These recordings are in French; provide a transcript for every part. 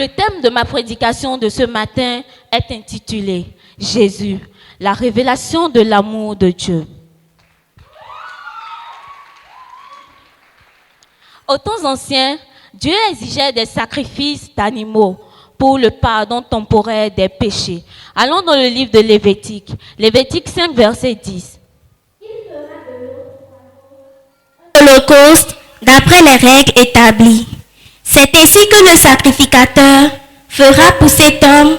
Le thème de ma prédication de ce matin est intitulé « Jésus, la révélation de l'amour de Dieu ». Aux temps anciens, Dieu exigeait des sacrifices d'animaux pour le pardon temporaire des péchés. Allons dans le livre de Lévitique, Lévitique 5, verset 10. L'Holocauste d'après les règles établies. C'est ainsi que le sacrificateur fera pour cet homme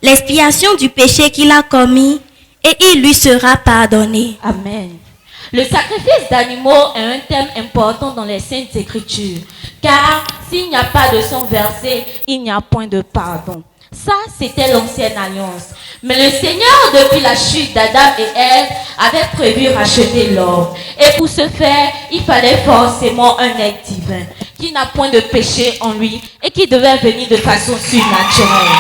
l'expiation du péché qu'il a commis et il lui sera pardonné. Amen. Le sacrifice d'animaux est un thème important dans les Saintes Écritures, car s'il n'y a pas de sang versé, il n'y a point de pardon. Ça, c'était l'ancienne alliance. Mais le Seigneur, depuis la chute d'Adam et Ève, avait prévu racheter l'homme. Et pour ce faire, il fallait forcément un être divin, qui n'a point de péché en lui et qui devait venir de façon surnaturelle.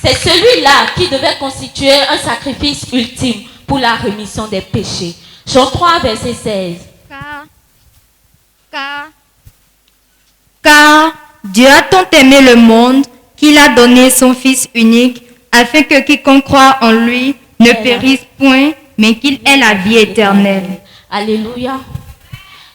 C'est celui-là qui devait constituer un sacrifice ultime pour la rémission des péchés. Jean 3, verset 16. Car Dieu a tant aimé le monde qu'il a donné son Fils unique, afin que quiconque croit en lui ne périsse point, mais qu'il ait la vie éternelle. Alléluia.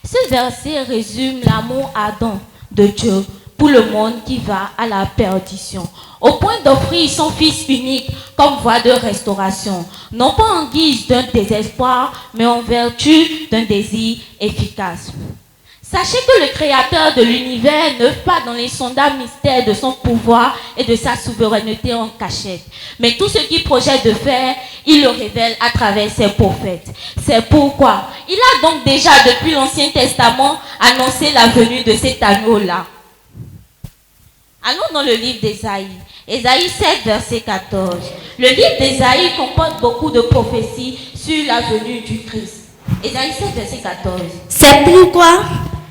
Ce verset résume l'amour ardent de Dieu pour le monde qui va à la perdition, au point d'offrir son Fils unique comme voie de restauration, non pas en guise d'un désespoir, mais en vertu d'un désir efficace. Sachez que le Créateur de l'univers n'œuvre pas dans les sondables mystères de son pouvoir et de sa souveraineté en cachette. Mais tout ce qu'il projette de faire, il le révèle à travers ses prophètes. C'est pourquoi il a donc déjà depuis l'Ancien Testament annoncé la venue de cet agneau-là. Allons dans le livre d'Ésaïe. Ésaïe 7, verset 14. Le livre d'Ésaïe comporte beaucoup de prophéties sur la venue du Christ. Ésaïe 7, verset 14. C'est pourquoi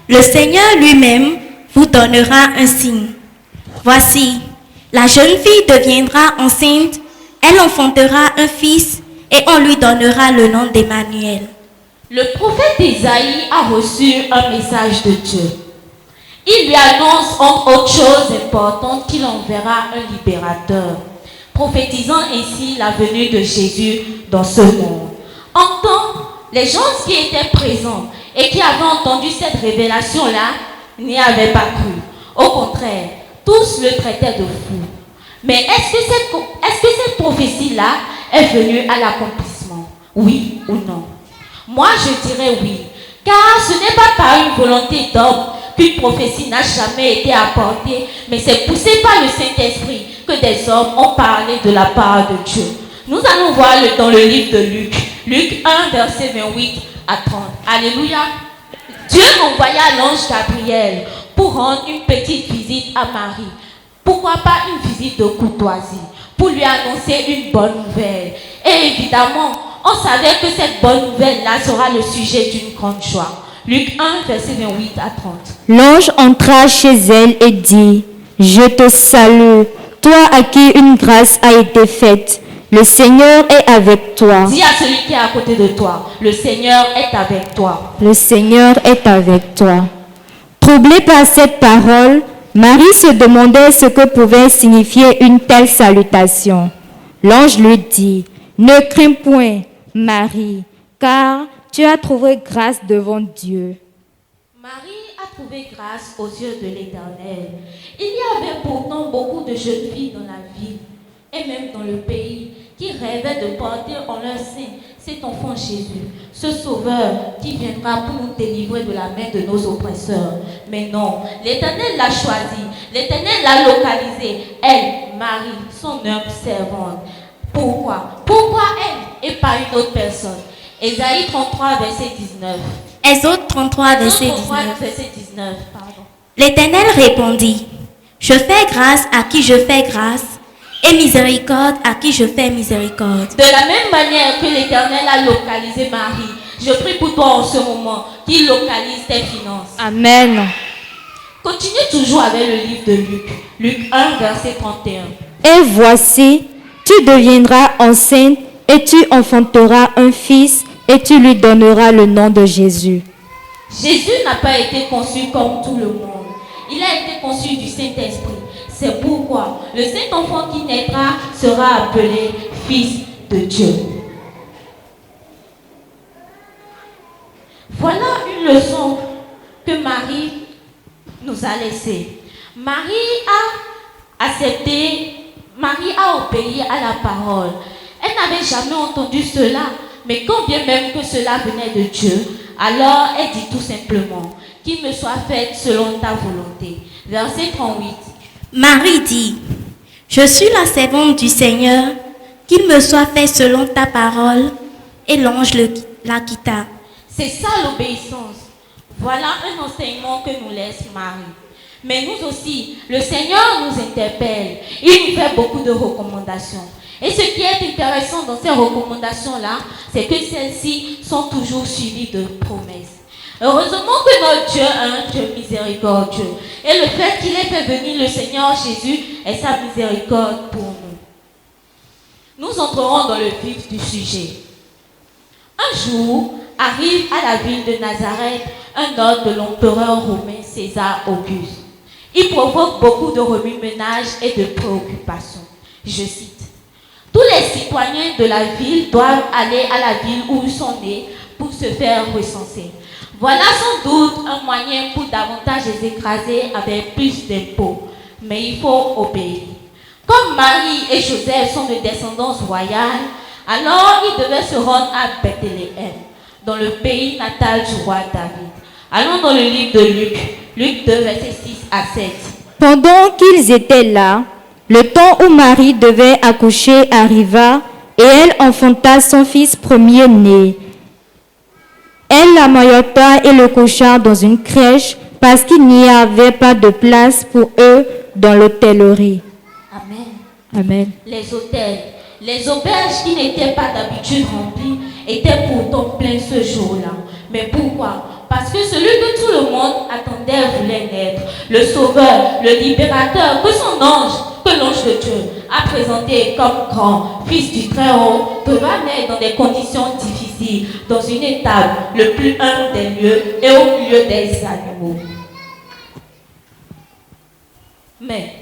le Seigneur lui-même vous donnera un signe. Voici, la jeune fille deviendra enceinte, elle enfantera un fils et on lui donnera le nom d'Emmanuel. Le prophète Ésaïe a reçu un message de Dieu. Il lui annonce entre autres choses importantes qu'il enverra un libérateur, prophétisant ainsi la venue de Jésus dans ce monde. En temps, les gens qui étaient présents et qui avaient entendu cette révélation-là n'y avaient pas cru. Au contraire, tous le traitaient de fou. Mais est-ce que cette prophétie-là est venue à l'accomplissement? Oui ou non? Moi, je dirais oui. Car ce n'est pas par une volonté d'homme qu'une prophétie n'a jamais été apportée, mais c'est poussé par le Saint-Esprit que des hommes ont parlé de la part de Dieu. Nous allons voir dans le livre de Luc. Luc 1, verset 28 à 30. Alléluia. Dieu envoya l'ange Gabriel pour rendre une petite visite à Marie. Pourquoi pas une visite de courtoisie? Pour lui annoncer une bonne nouvelle. Et évidemment, on savait que cette bonne nouvelle-là sera le sujet d'une grande joie. Luc 1, verset 28 à 30. L'ange entra chez elle et dit, « Je te salue, toi à qui une grâce a été faite. Le Seigneur est avec toi. » Dis à celui qui est à côté de toi, le Seigneur est avec toi. Le Seigneur est avec toi. Troublée par cette parole, Marie se demandait ce que pouvait signifier une telle salutation. L'ange lui dit, « Ne crains point, Marie, car tu as trouvé grâce devant Dieu. » Marie a trouvé grâce aux yeux de l'Éternel. Il y avait pourtant beaucoup de jeunes filles dans la ville et même dans le pays qui rêvaient de porter en leur sein cet enfant Jésus, ce sauveur qui viendra pour nous délivrer de la main de nos oppresseurs. Mais non, l'Éternel l'a choisi, l'Éternel l'a localisé, elle, Marie, son humble servante. Pourquoi? Pourquoi elle et pas une autre personne? Ésaïe 33, verset 19. Exode 33, verset 19. Verset 19, pardon. L'Éternel répondit, « Je fais grâce à qui je fais grâce, et miséricorde à qui je fais miséricorde. » De la même manière que l'Éternel a localisé Marie, je prie pour toi en ce moment qu'il localise tes finances. Amen. Continue toujours avec le livre de Luc. Luc 1, verset 31. Et voici, tu deviendras enceinte et tu enfanteras un fils et tu lui donneras le nom de Jésus. Jésus n'a pas été conçu comme tout le monde. Il a été conçu du Saint-Esprit. C'est pourquoi le Saint-Enfant qui naîtra sera appelé Fils de Dieu. Voilà une leçon que Marie nous a laissée. Marie a accepté, Marie a obéi à la parole. Elle n'avait jamais entendu cela, mais quand bien même que cela venait de Dieu, alors elle dit tout simplement, qu'il me soit fait selon ta volonté. Verset 38. Marie dit, je suis la servante du Seigneur, qu'il me soit fait selon ta parole. Et l'ange la quitta. C'est ça l'obéissance. Voilà un enseignement que nous laisse Marie. Mais nous aussi, le Seigneur nous interpelle. Il nous fait beaucoup de recommandations. Et ce qui est intéressant dans ces recommandations-là, c'est que celles-ci sont toujours suivies de promesses. Heureusement que notre Dieu est un Dieu miséricordieux. Et le fait qu'il ait fait venir le Seigneur Jésus est sa miséricorde pour nous. Nous entrerons dans le vif du sujet. Un jour, arrive à la ville de Nazareth un ordre de l'empereur romain César Auguste. Il provoque beaucoup de remue-ménage et de préoccupations. Je cite. Tous les citoyens de la ville doivent aller à la ville où ils sont nés pour se faire recenser. Voilà sans doute un moyen pour davantage les écraser avec plus d'impôts. Mais il faut obéir. Comme Marie et Joseph sont de descendance royale, alors ils devaient se rendre à Bethléem, dans le pays natal du roi David. Allons dans le livre de Luc, Luc 2, versets 6 à 7. Pendant qu'ils étaient là, le temps où Marie devait accoucher arriva et elle enfanta son fils premier-né. Elle l'emmaillota et le coucha dans une crèche parce qu'il n'y avait pas de place pour eux dans l'hôtellerie. Amen. Amen. Les hôtels, les auberges qui n'étaient pas d'habitude remplies étaient pourtant pleins ce jour-là. Mais pourquoi? Parce que celui que tout le monde attendait voulait naître. Le Sauveur, le Libérateur, que son ange, que l'ange de Dieu a présenté comme grand, fils du Très-Haut, devra naître dans des conditions difficiles, dans une étable, le plus humble des lieux et au milieu des animaux. Mais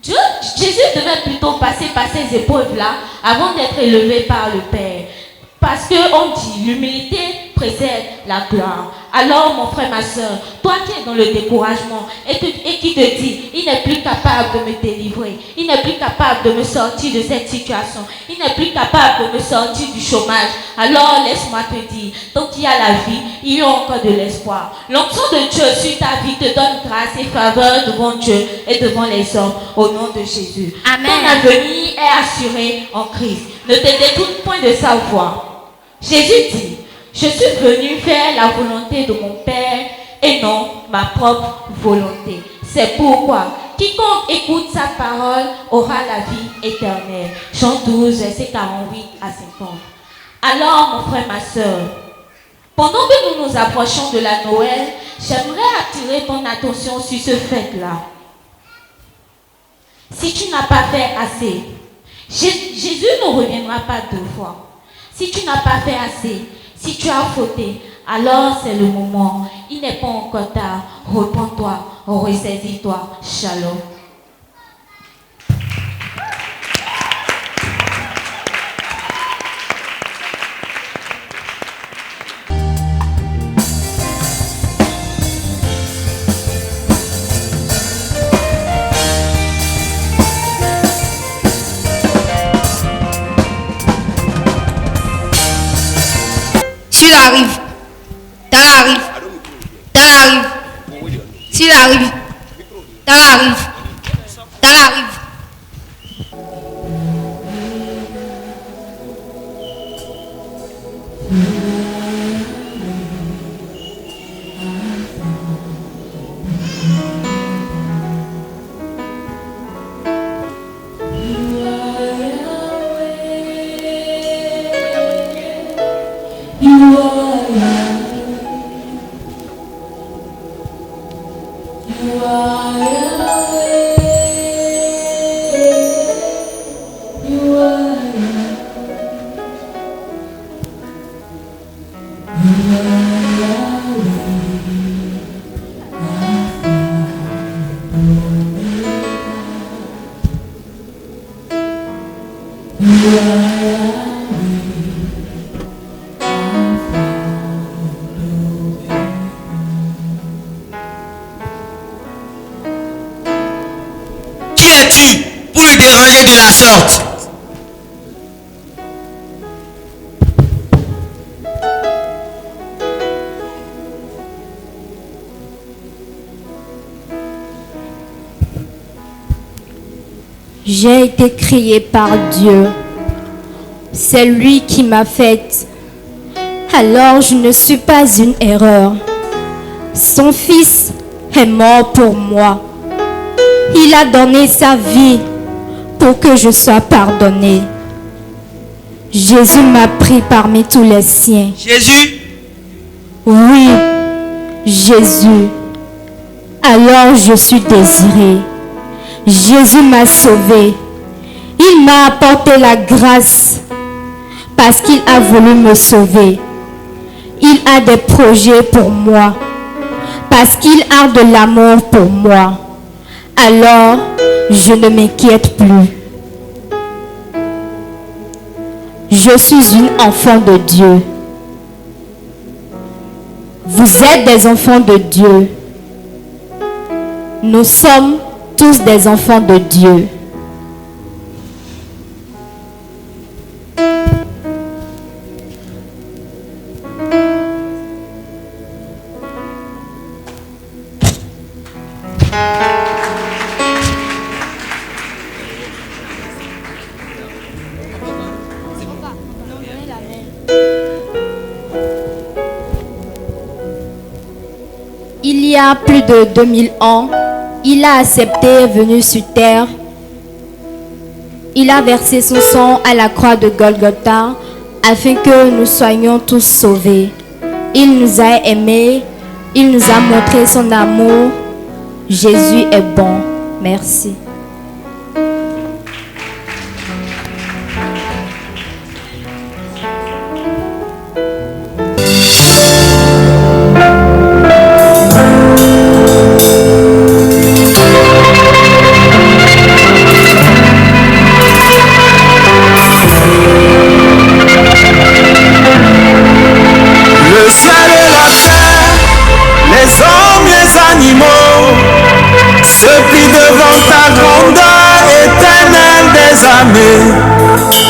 Jésus devait plutôt passer par ces épreuves-là avant d'être élevé par le Père. Parce qu'on dit, l'humilité précède la gloire. Alors, mon frère, ma soeur, toi qui es dans le découragement et qui te dit, il n'est plus capable de me délivrer, il n'est plus capable de me sortir de cette situation, il n'est plus capable de me sortir du chômage, alors laisse-moi te dire, tant qu'il y a la vie, il y a encore de l'espoir. L'onction de Dieu sur ta vie te donne grâce et faveur devant Dieu et devant les hommes, au nom de Jésus. Amen. Ton avenir est assuré en Christ. Ne te détourne point de sa voix. Jésus dit, je suis venu faire la volonté de mon Père et non ma propre volonté. C'est pourquoi quiconque écoute sa parole aura la vie éternelle. Jean 12, verset 48 à 50. Alors, mon frère, ma soeur, pendant que nous nous approchons de la Noël, j'aimerais attirer ton attention sur ce fait-là. Si tu n'as pas fait assez, Jésus ne reviendra pas deux fois. Si tu n'as pas fait assez, si tu as fauté, alors c'est le moment. Il n'est pas encore tard. Repends-toi, ressaisis-toi. Shalom. S'il arrive, dans la rive, dans la rive, s'il arrive, dans la rive, dans la rive. porte. J'ai été créée par Dieu. C'est lui qui m'a faite. Alors je ne suis pas une erreur. Son fils est mort pour moi. Il a donné sa vie pour que je sois pardonnée. Jésus m'a pris parmi tous les siens. Jésus? Oui, Jésus. Alors je suis désirée. Jésus m'a sauvée. Il m'a apporté la grâce parce qu'il a voulu me sauver. Il a des projets pour moi parce qu'il a de l'amour pour moi. Alors, je ne m'inquiète plus. Je suis une enfant de Dieu. Vous êtes des enfants de Dieu. Nous sommes tous des enfants de Dieu. Il y a plus de 2000 ans, il a accepté et est venu sur terre. Il a versé son sang à la croix de Golgotha afin que nous soyons tous sauvés. Il nous a aimés, il nous a montré son amour. Jésus est bon. Merci. Le ciel et la terre, les hommes, les animaux, se plient devant ta grandeur éternelle des armées.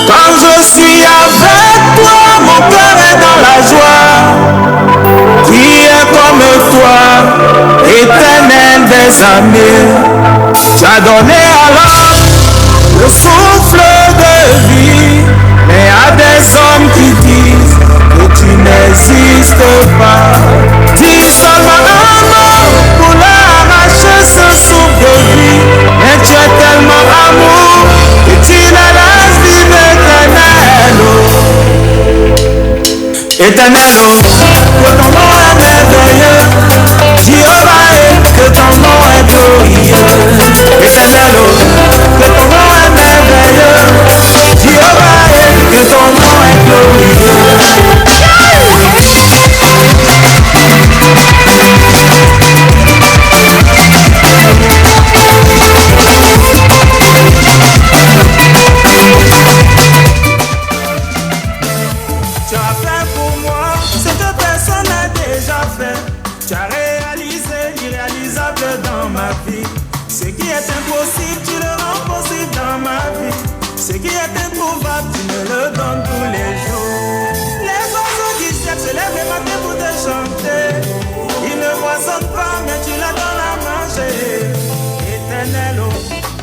Quand je suis avec toi, mon cœur est dans la joie. Qui est comme toi, éternel des armées? Tu as donné à l'homme le souffle de vie, mais à des hommes qui disent que tu n'existes pas. Dis seulement un mot pour leur arracher ce souffle de vie. Mais tu es tellement amour que tu ne laisses vivre éternel. Éternel, que ton nom est merveilleux. Jéhovah, que ton nom est glorieux. Éternel, que ton nom est merveilleux. Jéhovah, que ton nom est glorieux. Tu as fait pour moi ce que personne n'a déjà fait. Tu as réalisé l'irréalisable dans ma vie. Ce qui est impossible, tu le rends possible dans ma vie. Ce qui est introuvable, tu me le donnes tous les jours. Les oiseaux du ciel se lèvent le matin pour te chanter. Ils ne moissonnent pas, mais tu leur donnes à manger. Éternel,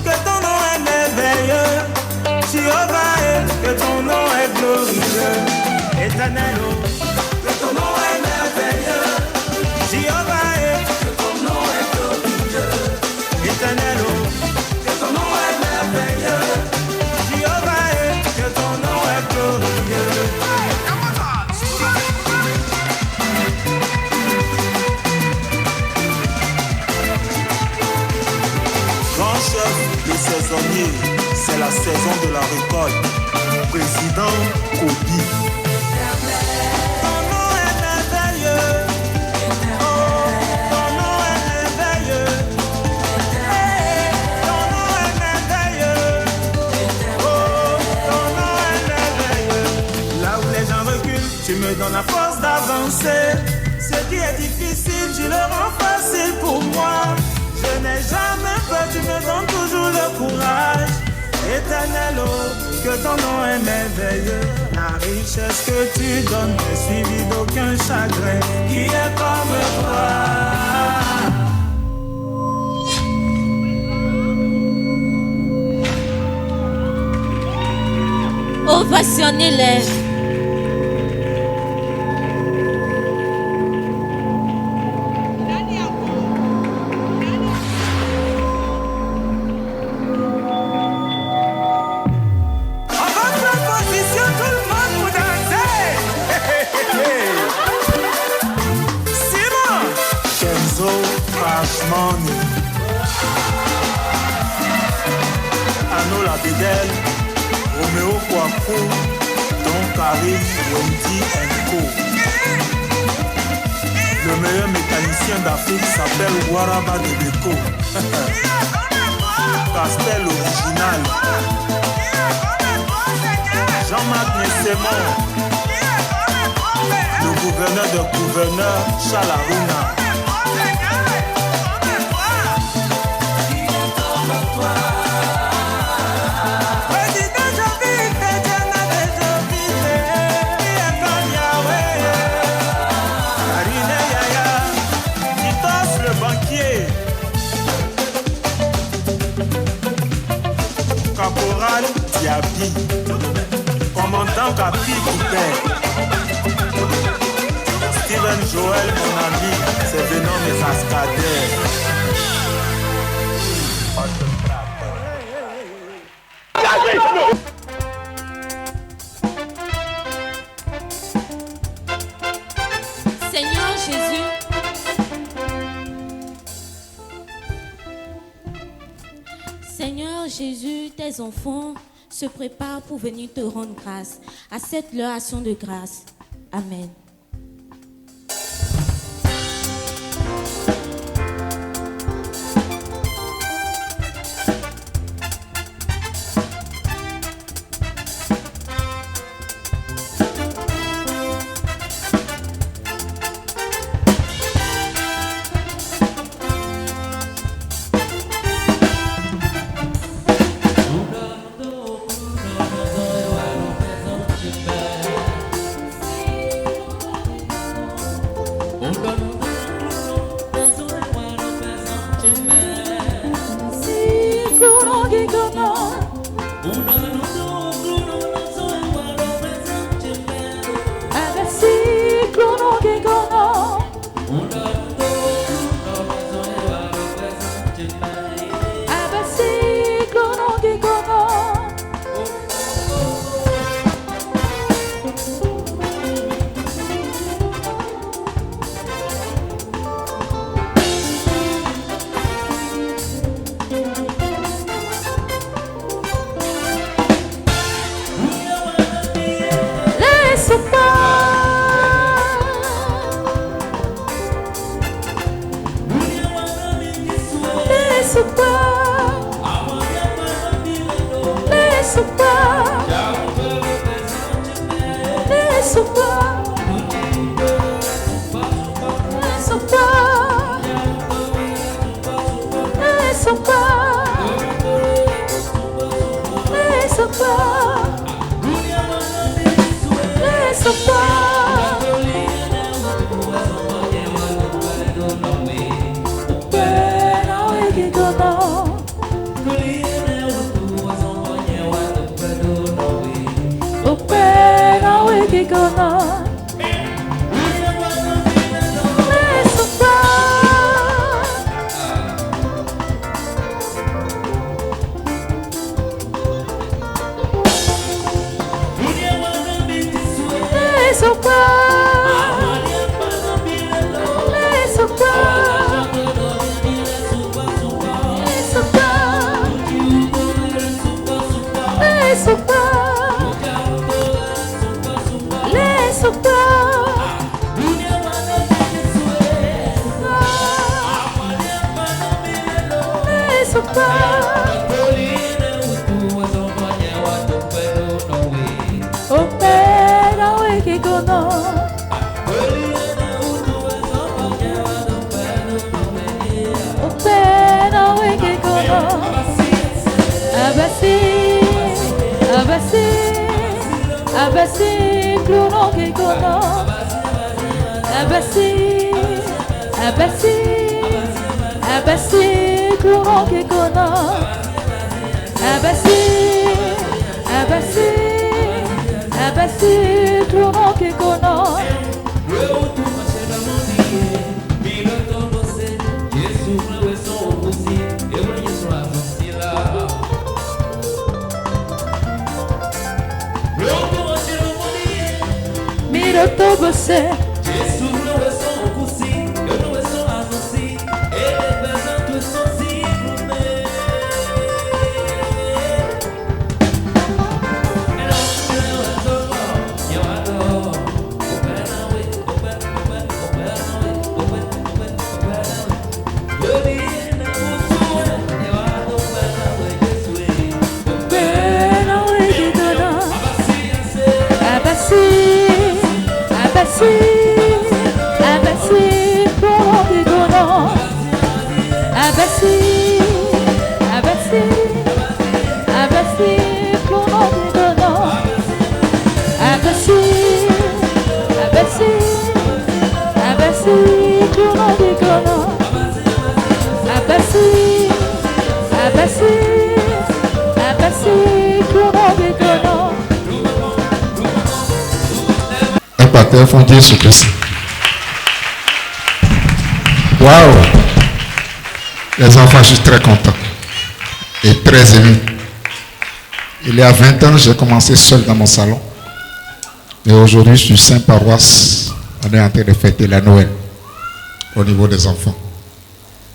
que ton nom est merveilleux. Jéhovah, que ton nom est glorieux. Éternel, que ton nom est merveilleux. Jéhovah, que ton nom est glorieux. Éternel, que ton nom est merveilleux. Jéhovah, que ton nom est glorieux. Grand chef, le saisonnier, c'est la saison de la récolte. Président Kobi. Ton nom est merveilleux. Oh, ton nom est merveilleux. Hey, ton nom est merveilleux. Oh, ton nom est merveilleux. Là où les gens reculent, tu me donnes la force d'avancer. Ce qui est difficile, tu le rends facile pour moi. Je n'ai jamais peur, tu me donnes toujours le courage. Éternel, Éternel, oh, que ton nom est merveilleux. La richesse que tu donnes n'est suivie d'aucun chagrin. Qui est comme toi? Ovationnez-les. Money. Arnaud Labédel, Roméo Kouakou, Don Karim, Wendy Co. Le meilleur mécanicien d'Afrique s'appelle Waraba Debeko. Castel original. Jean-Marc Nessemon. Le gouverneur de gouverneur, Charles Aruna. Caporal Diaby, commandant Capi Coupé, Steven Joël, mon ami, c'est venant mes cascadeurs. Seigneur Jésus, Seigneur Jésus, tes enfants se préparent pour venir te rendre grâce. Accepte leur action de grâce. Amen. Abassi, clouron qui connaît. Abassi, Abassi, Abassi, clouron qui connaît. Abassi, Abassi, Abassi, clouron qui connaît. Miroto você. Jesus não é só um cozinho, eu não é só assim. Ele é pesado e sozinho, né? Eu adoro. Abassi, Abassi, clouron qui connaît. Abassi, Abassi, Abassi, clouron qui connaît. Abassi, Abassi, Abassi, clouron qui connaît. Abassi, Abassi, Abassi, clouron qui connaît. Pasteur Fondier sur Christ. Waouh! Les enfants, je suis très content et très ému. Il y a 20 ans, j'ai commencé seul dans mon salon. Et aujourd'hui, je suis Saint-Paroisse. On est en train de fêter la Noël au niveau des enfants.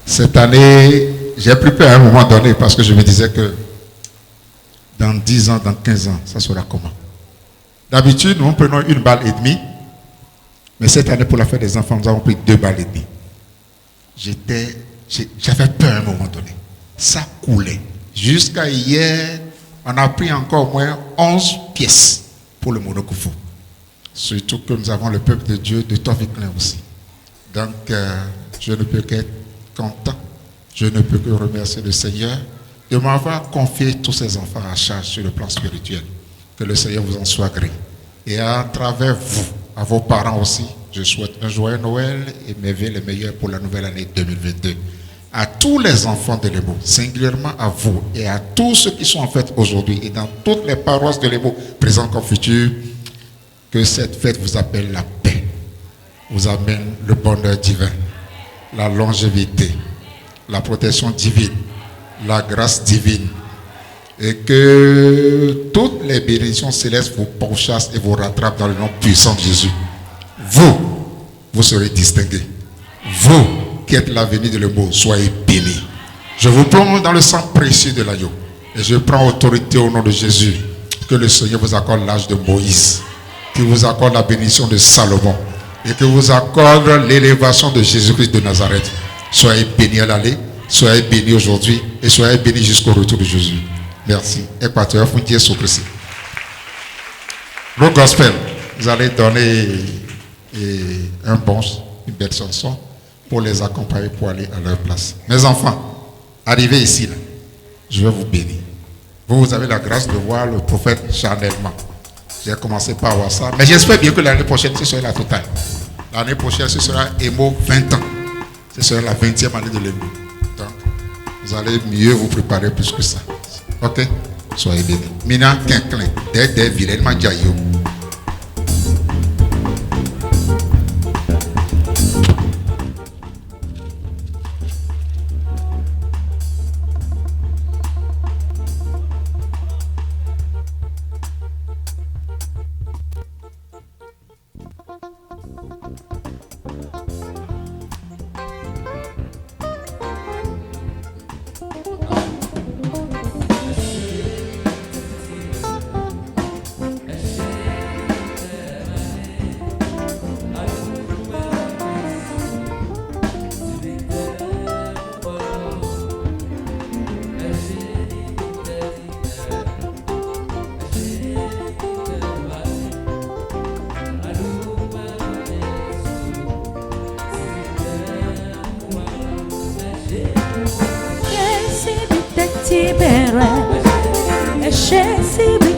Cette année, j'ai pris peur à un moment donné parce que je me disais que dans 10 ans, dans 15 ans, ça sera comment? D'habitude, nous prenons 1 balle et demie. Mais cette année, pour la fête des enfants, nous avons pris 2 balles et demie. J'avais peur à un moment donné. Ça coulait. Jusqu'à hier, on a pris encore au moins 11 pièces pour le Monokoufou. Surtout que nous avons le peuple de Dieu de Toviklen aussi. Donc, je ne peux qu'être content. Je ne peux que remercier le Seigneur de m'avoir confié tous ces enfants à charge sur le plan spirituel. Que le Seigneur vous en soit gré. Et à travers vous, à vos parents aussi, je souhaite un joyeux Noël et mes vœux les meilleurs pour la nouvelle année 2022. À tous les enfants de l'Émo, singulièrement à vous et à tous ceux qui sont en fête aujourd'hui et dans toutes les paroisses de l'Émo, présents comme futurs, que cette fête vous appelle la paix, vous amène le bonheur divin, la longévité, la protection divine, la grâce divine, et que toutes les bénédictions célestes vous pourchassent et vous rattrapent dans le nom puissant de Jésus. Vous serez distingués. Vous qui êtes l'avenir de l'Émo, soyez bénis. Je vous plonge dans le sang précieux de l'agneau et je prends autorité au nom de Jésus. Que le Seigneur vous accorde l'âge de Moïse, qu'il vous accorde la bénédiction de Salomon et que vous accorde l'élévation de Jésus-Christ de Nazareth. Soyez bénis à l'aller, soyez bénis aujourd'hui et soyez bénis jusqu'au retour de Jésus. Merci. Équateur, Fondier sur Christ. Le gospel, vous allez donner un bon, une belle chanson pour les accompagner pour aller à leur place. Mes enfants, arrivez ici, là. Je vais vous bénir. Vous avez la grâce de voir le prophète charnellement. J'ai commencé par voir ça, mais j'espère bien que l'année prochaine, ce sera la totale. L'année prochaine, ce sera Émo 20 ans. Ce sera la 20e année de l'Émo. Donc, vous allez mieux vous préparer plus que ça. Ok? Soyez bénis. Mina Quinquelin, des vilains Madjayo. Libera, é cheio